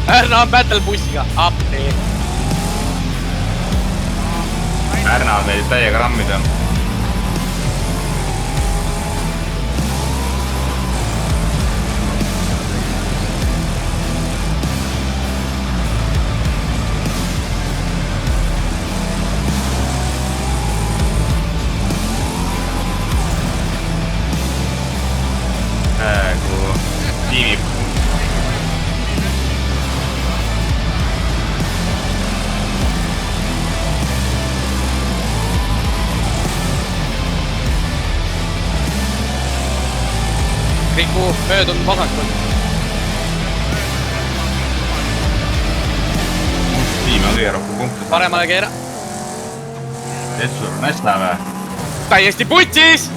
Pärna on battlebussiga. Appi. Pärna on meil täiega rammida. Tiimi Riku möödunud vasakul. tiim on kõige rohkem punkte. Paremale keera. Etsur on hästi või? Täiesti putsis!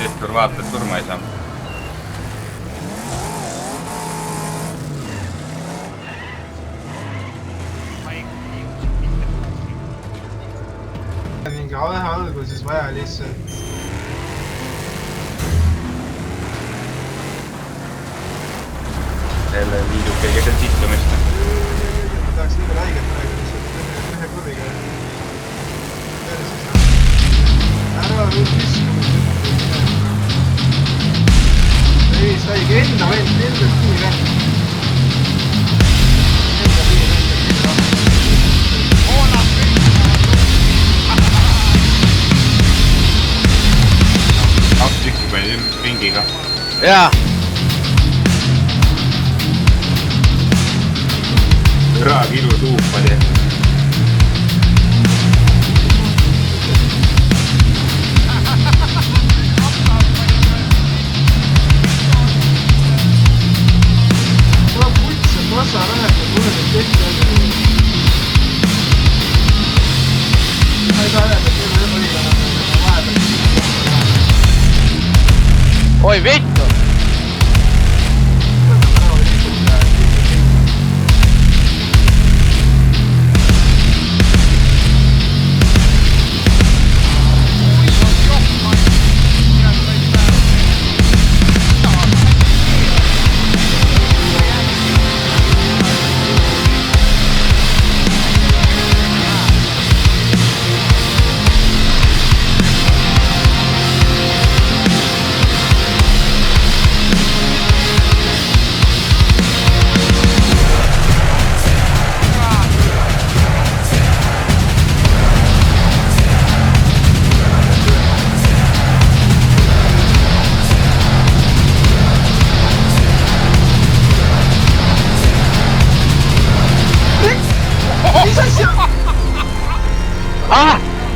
Etsur vaatab, et surma ei saa. Mingi alguses vaja lihtsalt Selle viidub keset istumist. ma tahaks nii veel haiget praegu lihtsalt ühe kurviga ära viskumis ei saigi enda vend enda vend Kaks tükki pani ringiga. Jaa. Raag ilus uupadi. tuleb putsa kassa läheb ja tuleb et tehti asja ma ei saa öelda et elu oli vahepeal Oi vittu!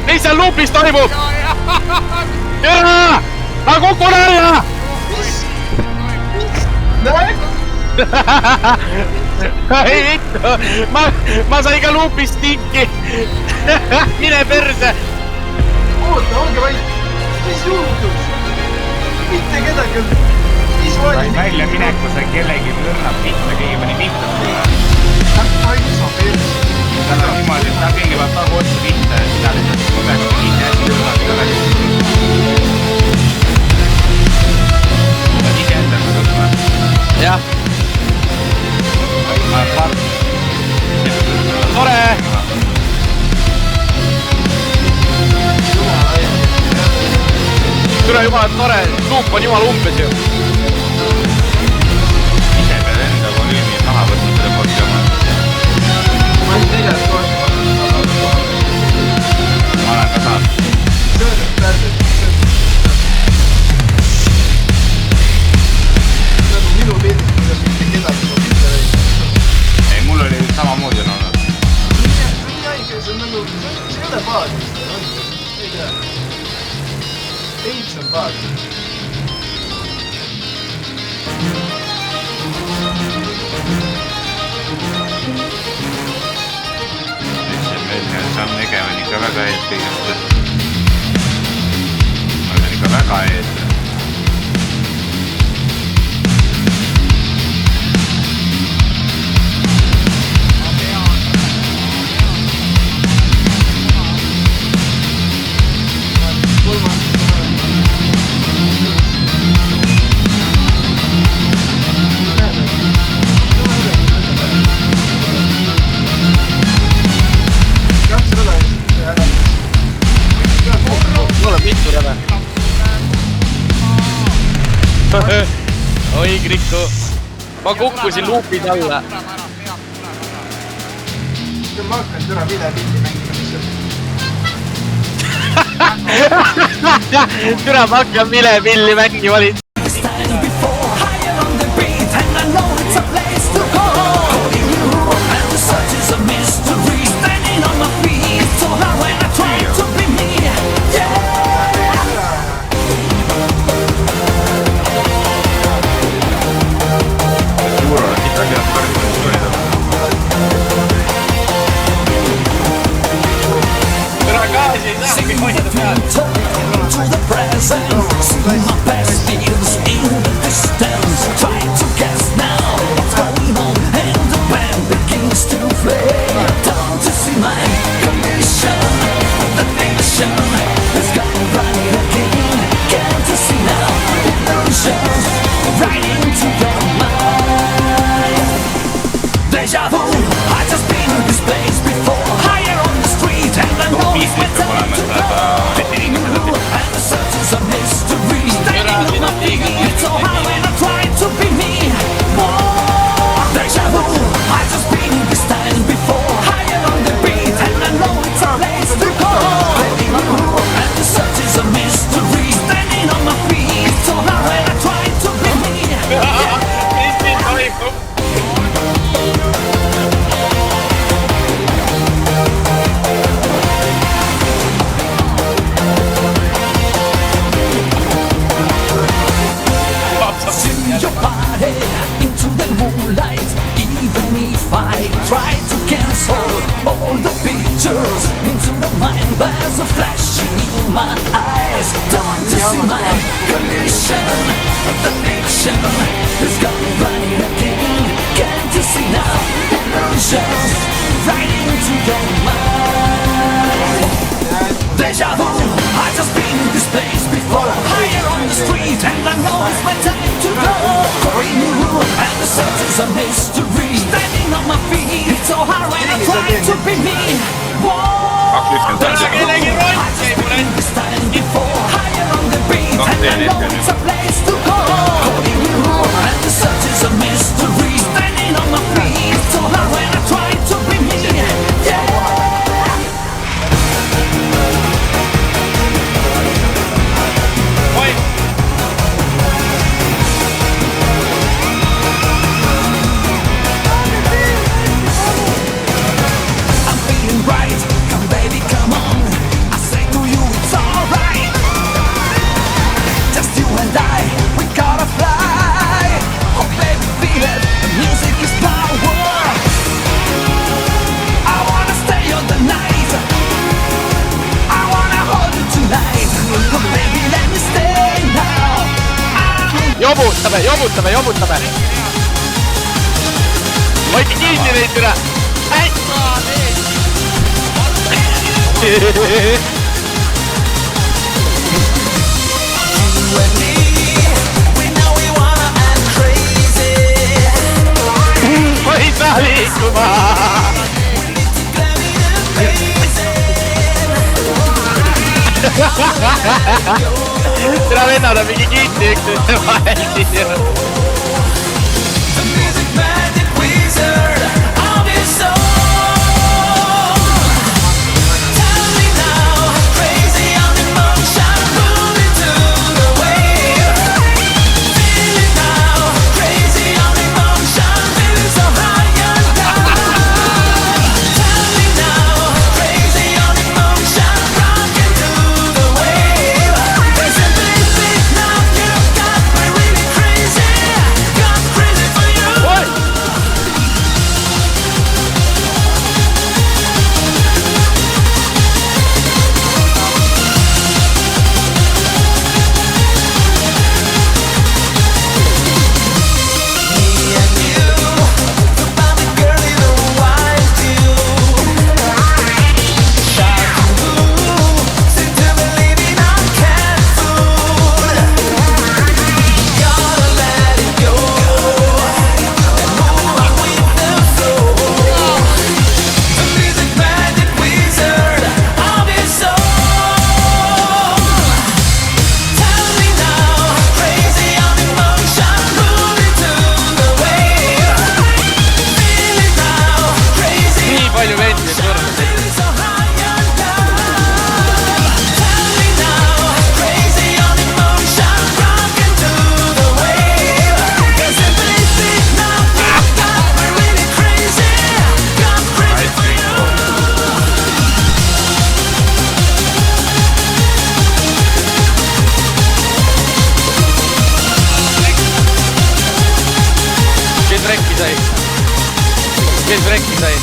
Mis seal luupis toimub? Jaa! Ma kukun alla! Ei vittu! Ma sain ka luupist tinki! Mine perse! oota, olge vait! Mis juhtus? Mitte kedagi! Mis Sain vali? välja mineku, sai kellegi võrnab pihta, keegi pani pihta sulle. Aitsa perse! Tal on niimoodi, et ta kõigepealt tagu otsa pihta ja siis ta lihtsalt kuidagi kinni hästi võrnab iga läbi. Ta on ise endal võrnab. Jah. Ma vaatan. Tore! Türa jumala tore, luup on jumala umbes ju. Ise pead enda volüümi maha võtnud selle poolt jama. Ma ei tea, et kohe Ma olen ka saanud. see on nüüd täpselt nagu minu pilt, kuidas mitte kedagi ma mitte räägin. Ei, mul oli samamoodi on olnud. See on nii haige, see on nagu, see ei ole paad vist, ei tea. Eits on paad. Ütlesin veel, et saab negema on ikka väga hästi kõigepealt. väga ees. Mul on mitu rada. Oi Krikku. Ma kukkusin luupid alla. Ma hakkan türa vilepilli mängima, mis see Türa ma hakkan vilepilli mängima olin. Jobutame. Hoidke kinni neid üle. Ma ei saa liikuma. Tere vennad on mingi kinni üksteise vahel siin. kus rekki sai.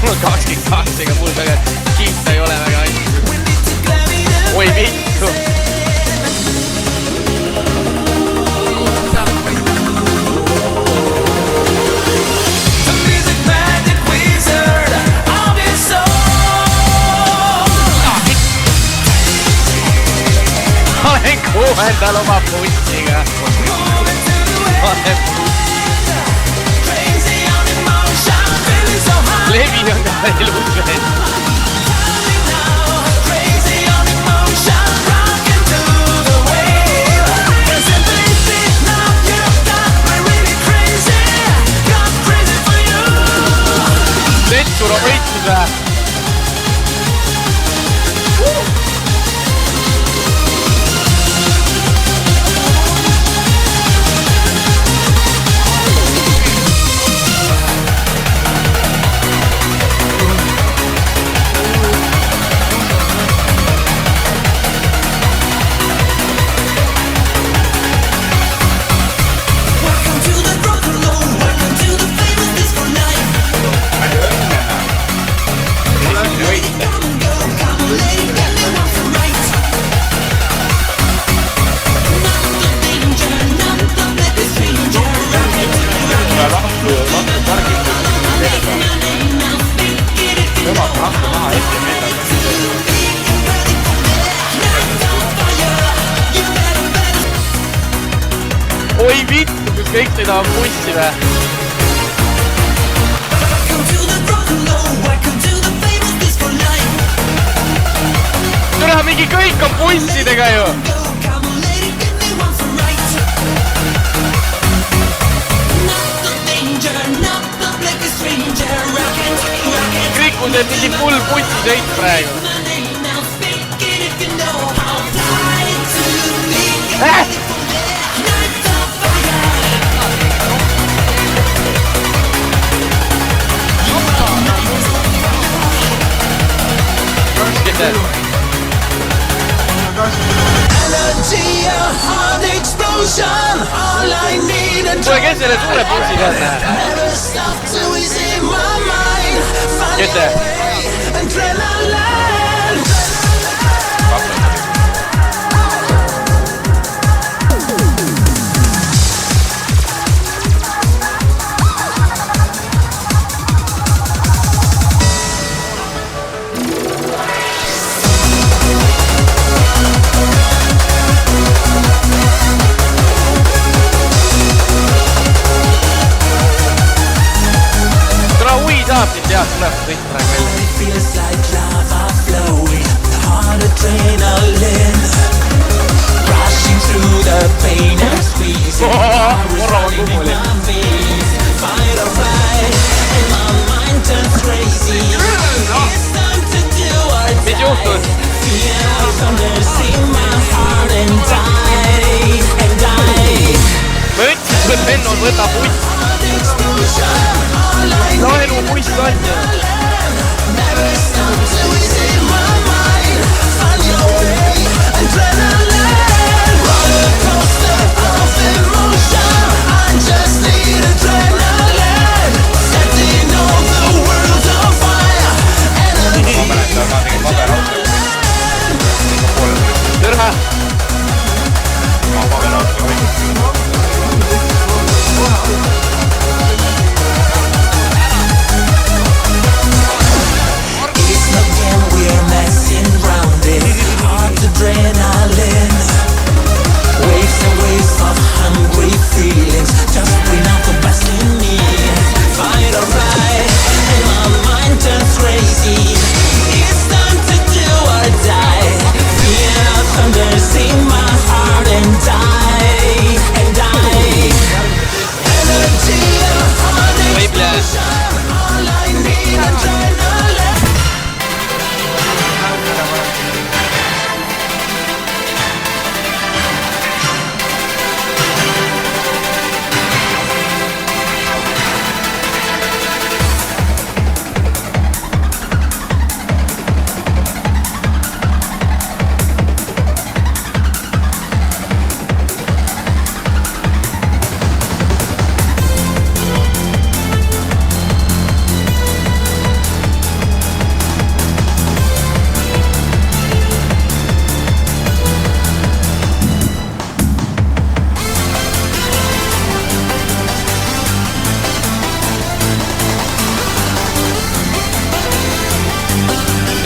Mul 22, ega mul väga kiita ei ole väga hästi. Oi vittu. Olen kuuendal oma pussiga. Levi on ka ilus vend. Setsur on võitnud vähe. Oi vittu, kus kõik ei taha bussi vä? Tule mingi kõik on bussidega ju! Kõik on see mingi full bussisõit praegu. Tule kes selle suure bussi peal näe? Kes see? Saab siin tead, tuleb kõik praegu korra on kummuli. Mis juhtus? Ma ütlesin, et Vennon võtab buss. Laenu buss on ju. Türha.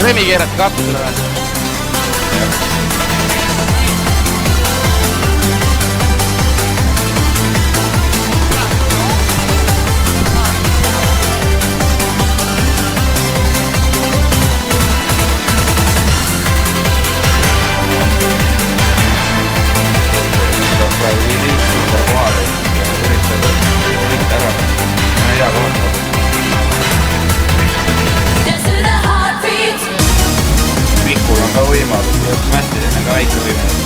Remi keerati katusele või? Pikul on ka võimalus, et mästidel on ka väike võimalus.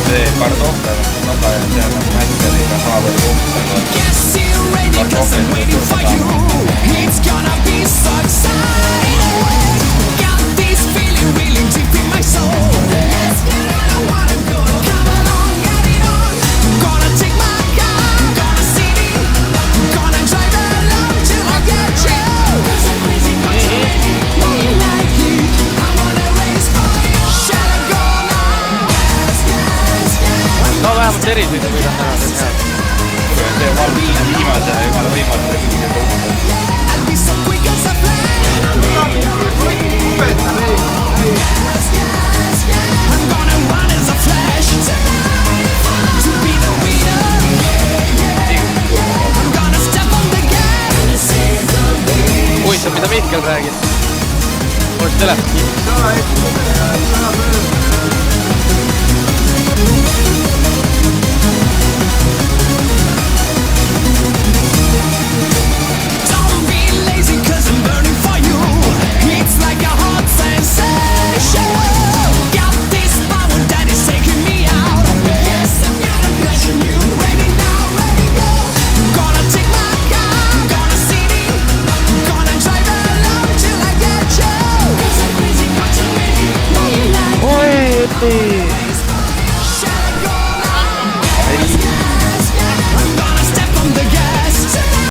See kartohvel on taga ja seal on mästidega sama palju puhtega. No vähemalt erisõidu võidab täna, see on hea. See valmis viimase jumala võimaluse kõigile tõustada. Huvitav, mida Mihkel räägib? Oleks telefon kinni.